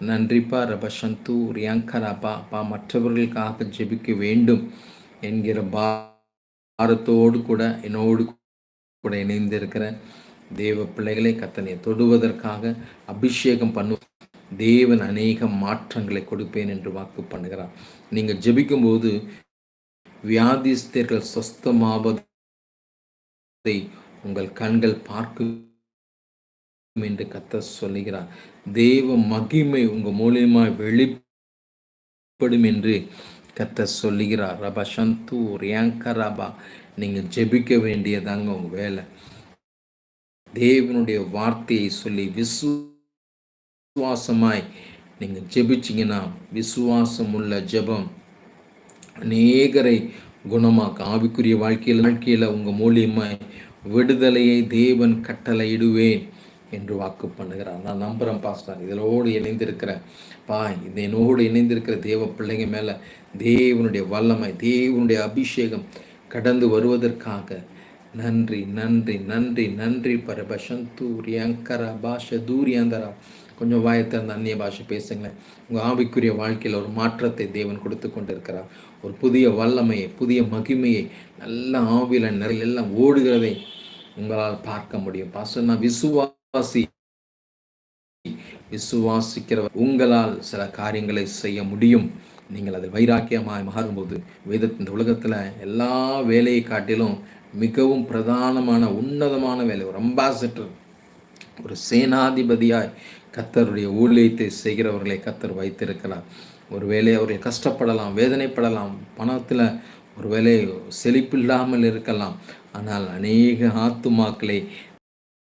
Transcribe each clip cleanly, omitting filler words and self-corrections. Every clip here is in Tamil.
நன்றிப்பா ரபசந்து ரியாங்கராப்பா அப்பா மற்றவர்களுக்காக ஜெபிக்க வேண்டும் என்கிற பாரத்தோடு கூட என்னோடு கூட இணைந்திருக்கிற தேவ பிள்ளைகளை கத்தனை தொடுவதற்காக அபிஷேகம் பண்ணு தேவன் அநேக மாற்றங்களை கொடுப்பேன் என்று வாக்கு பண்ணுகிறார். நீங்கள் ஜெபிக்கும்போது வியாதிஸ்தர்கள் சொஸ்தமாவதை உங்கள் கண்கள் பார்க்கும் என்று கர்த்தர் சொல்லுகிறார். தேவ மகிமை உங்க மூலியமாய் வெளிப்படும் என்று கர்த்தர் சொல்லுகிறார். ரபா சந்து ரியாங்கராபா, நீங்க ஜெபிக்க வேண்டியதாங்க உங்க வேலை. தேவனுடைய வார்த்தையை சொல்லி விசுவாசமாய் நீங்க ஜெபிச்சிங்கன்னா, விசுவாசம் உள்ள ஜெபம் அநேகரை குணமாக்க, ஆவிக்குரிய வாழ்க்கையில் உங்க மூலியமாய் விடுதலையை தேவன் கட்டளையிடுவேன் என்று வாக்கு பண்ணுகிறார். நான் நம்புகிறேன் பாஸ்டர், இதனோடு இணைந்திருக்கிறேன் இது என்னோடு இணைந்திருக்கிற தேவ பிள்ளைங்க மேலே தேவனுடைய வல்லமை, தேவனுடைய அபிஷேகம் கடந்து வருவதற்காக நன்றி நன்றி நன்றி நன்றி. பரபசந்தூரியங்கரா பாஷ தூரியாந்தரா, கொஞ்சம் வாயத்திறந்த அந்நிய பாஷை பேசுங்களேன். உங்கள் ஆவிக்குரிய வாழ்க்கையில் ஒரு மாற்றத்தை தேவன் கொடுத்து கொண்டு இருக்கிறார். ஒரு புதிய வல்லமையை, புதிய மகிமையை, நல்ல ஆவில நிறைய எல்லாம் ஓடுகிறதை உங்களால் பார்க்க முடியும். பாஸ்டர், நான் விசுவாசிக்கிறவர் உங்களால் சில காரியங்களை செய்ய முடியும். நீங்கள் அதில் வைராக்கியமாய் மாறும்போது இந்த உலகத்தில் எல்லா வேலையை காட்டிலும் மிகவும் பிரதானமான உன்னதமான வேலை, ஒரு அம்பாசிடர், ஒரு சேனாதிபதியாய் கர்த்தருடைய ஊழியத்தை செய்கிறவர்களை கர்த்தர் வைத்திருக்கிறார். ஒருவேளை அவர்கள் கஷ்டப்படலாம், வேதனைப்படலாம், பணத்தில் ஒருவேளை செழிப்பில்லாமல் இருக்கலாம். ஆனால் அநேக ஆத்துமாக்களை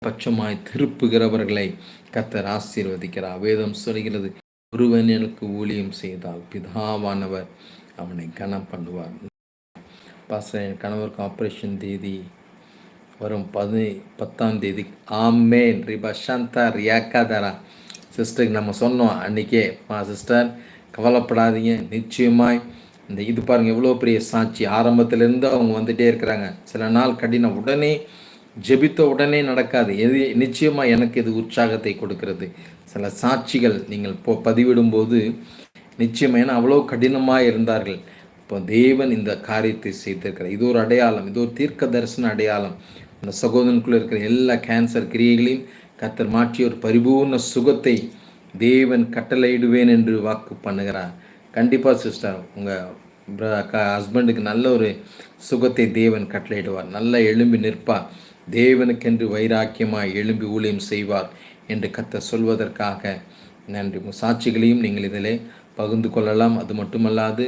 பட்சமாய் திருப்புகிறவர்களை கர்த்தர் ஆசீர்வதிக்கிறார். வேதம் சொல்கிறது, ஒருவன் எனக்கு ஊழியம் செய்தால் பிதாவானவர் அவனை கனம் பண்ணுவார். என் கணவருக்கு ஆப்ரேஷன் தேதி வரும் 10ஆம் தேதி. ஆமேன். ரிபா சாந்தா ரியாக்காதரா சிஸ்டருக்கு நம்ம சொன்னோம் அன்றைக்கே, சிஸ்டர் கவலைப்படாதீங்க, நிச்சயமாய் இந்த இது பாருங்கள் எவ்வளோ பெரிய சாட்சி. ஆரம்பத்திலேருந்து அவங்க வந்துகிட்டே இருக்கிறாங்க. சில நாள் கடினம், உடனே ஜெபித்த உடனே நடக்காது. நிச்சயமாக எனக்கு இது உற்சாகத்தை கொடுக்கிறது. சில சாட்சிகள் நீங்கள் பதிவிடும்போது நிச்சயமாக, ஏன்னா அவ்வளோ கடினமாக இருந்தார்கள். இப்போ தேவன் இந்த காரியத்தை செய்திருக்கிறார். இது ஒரு அடையாளம், இது ஒரு தீர்க்க தரிசன அடையாளம். அந்த சகோதரனுக்குள்ளே இருக்கிற எல்லா கேன்சர் கிரியைகளையும் கர்த்தர் மாற்றி ஒரு பரிபூர்ண சுகத்தை தேவன் கட்டளையிடுவேன் என்று வாக்கு பண்ணுகிறார். கண்டிப்பாக சிஸ்டர், உங்கள் ஹஸ்பண்டுக்கு நல்ல ஒரு சுகத்தை தேவன் கட்டளையிடுவார். நல்ல எழும்பி நிற்பார், தேவனுக்கென்று வைராக்கியமாய் எழும்பி ஊழியம் செய்வார் என்று கர்த்தர் சொல்வதற்காக நன்றி. உங்கள் சாட்சிகளையும் நீங்கள் இதில் பகிர்ந்து கொள்ளலாம். அது மட்டுமல்லாது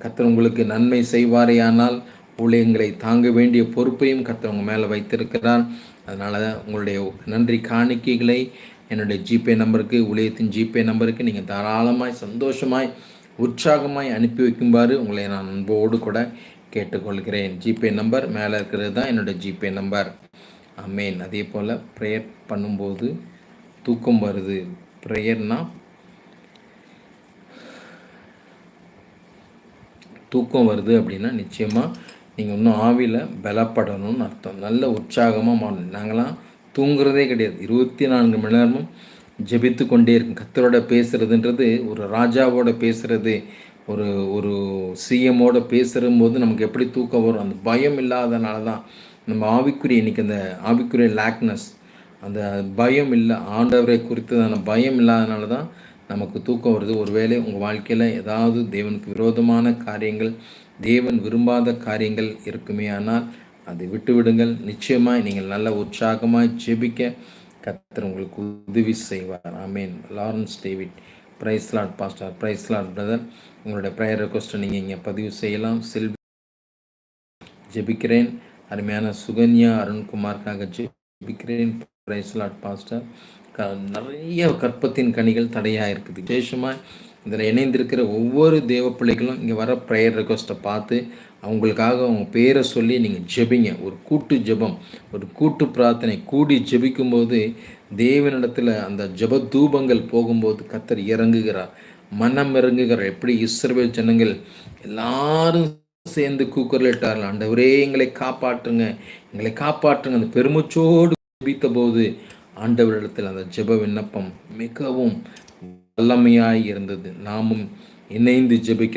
கர்த்தர் உங்களுக்கு நன்மை செய்வாரேயானால் ஊழியங்களை தாங்க வேண்டிய பொறுப்பையும் கர்த்தர் உங்கள் மேலே வைத்திருக்கிறார். அதனால் உங்களுடைய நன்றி காணிக்கைகளை என்னுடைய ஜிபே நம்பருக்கு, ஊழியத்தின் ஜிபே நம்பருக்கு நீங்கள் தாராளமாய், சந்தோஷமாய், உற்சாகமாய் அனுப்பி வைக்கும்பாறு உங்களை நான் அன்போடு கூட கேட்டுக்கொள்கிறேன். ஜிபே நம்பர் மேலே இருக்கிறது தான் என்னுடைய ஜிபே நம்பர். ஆமேன். அதே போல் ப்ரேயர் பண்ணும்போது தூக்கம் வருது, ப்ரேயர்னால் தூக்கம் வருது அப்படின்னா நிச்சயமாக நீங்கள் இன்னும் ஆவியில் பலப்படணும்னு அர்த்தம். நல்ல உற்சாகமாக மாறணும். நாங்களாம் தூங்குறதே கிடையாது, 24 மணி நேரமும் ஜெபித்து கொண்டே இருக்கும். கர்த்தரோட பேசுகிறதுன்றது, ஒரு ராஜாவோட பேசுகிறது, ஒரு ஒரு சிஎம்மோட பேசும்போது நமக்கு எப்படி தூக்கம் வரும்? அந்த பயம் இல்லாதனால தான் நம்ம ஆவிக்குரிய, இன்றைக்கி அந்த ஆவிக்குரிய லேக்னஸ், அந்த பயம் இல்லை, ஆண்டவரை குறித்ததான பயம் இல்லாதனால தான் நமக்கு தூக்கம் வருது. ஒருவேளை உங்கள் வாழ்க்கையில் ஏதாவது தேவனுக்கு விரோதமான காரியங்கள், தேவன் விரும்பாத காரியங்கள் இருக்குமே, ஆனால் அதை விட்டுவிடுங்கள். நிச்சயமாய் நீங்கள் நல்ல உற்சாகமாய் ஜெபிக்க கர்த்தர் உங்களுக்கு உதவி செய்வார். ஆமேன். Lawrence David. Praise Lord pastor. Praise lord brother. உங்களுடைய ப்ரேயர் ரெக்வஸ்ட்டை நீங்கள் இங்கே பதிவு செய்யலாம். செல்வி ஜெபிக்கிறேன். அருமையான சுகன்யா அருண்குமாருக்காக ஜெபிக்கிறேன். Praise Lord pastor. நிறைய கற்பத்தின் கனிகள் தடையாக இருக்குது. விசேஷமாக இதில் இணைந்திருக்கிற ஒவ்வொரு தேவ பிள்ளைகளும் இங்கே வர ப்ரேயர் ரெக்வஸ்ட்டை பார்த்து அவங்களுக்காக அவங்க பேரை சொல்லி நீங்கள் ஜெபிங்க. ஒரு கூட்டு ஜெபம், ஒரு கூட்டு பிரார்த்தனை, கூடி ஜெபிக்கும்போது தேவனிடத்தில் அந்த ஜெப தூபங்கள் போகும்போது கர்த்தர் இறங்குகிறார், மனம் இறங்குகிறார். எப்படி இஸ்ரவேல் ஜனங்கள் எல்லாரும் சேர்ந்து கூக்குரலிட்டார்கள், ஆண்டவரே எங்களை காப்பாற்றுங்க, எங்களை காப்பாற்றுங்க. அந்த பெருமூச்சோடு ஜெபித்த போது ஆண்டவரிடத்தில் அந்த ஜெப விண்ணப்பம் மிகவும் வல்லமையாய் இருந்தது. நாமும் இணைந்து ஜெபிக்க